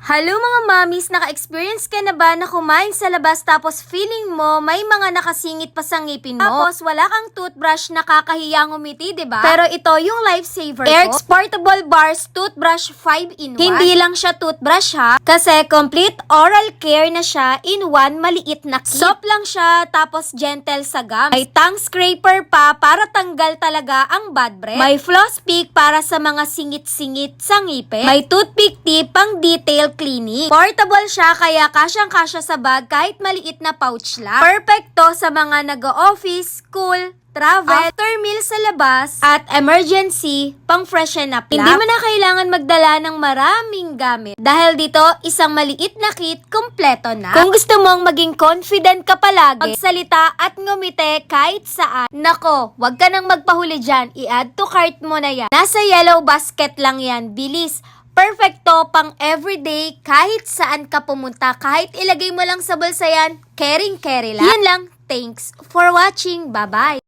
Hello mga mommies, naka-experience ka na ba na kumain sa labas tapos feeling mo may mga nakasingit pa sa ngipin mo? Tapos wala kang toothbrush na kakahiyang umiti, diba? Pero ito yung lifesaver ko. Air Portable Bars Toothbrush 5-in-1. Hindi lang siya toothbrush ha, kasi complete oral care na siya in one maliit na kit. Soft lang siya, tapos gentle sa gums. May tongue scraper pa para tanggal talaga ang bad breath. May floss pick para sa mga singit-singit sa ngipin. May toothpick tip pang detail cleaning. Portable siya kaya kasyang-kasya sa bag kahit maliit na pouch lang. Perfect to sa mga nag-office, school, travel, after meal sa labas, at emergency, pang freshen up lang. Hindi mo na kailangan magdala ng maraming gamit. Dahil dito, isang maliit na kit, kompleto na. Kung gusto mong maging confident ka palagi, magsalita at ngumiti kahit saan, nako, wag ka nang magpahuli dyan. I-add to cart mo na yan. Nasa yellow basket lang yan. Bilis. Perfecto pang everyday, kahit saan ka pumunta, kahit ilagay mo lang sa bulsa yan, caring-carry lang. Yun lang. Thanks for watching. Bye-bye.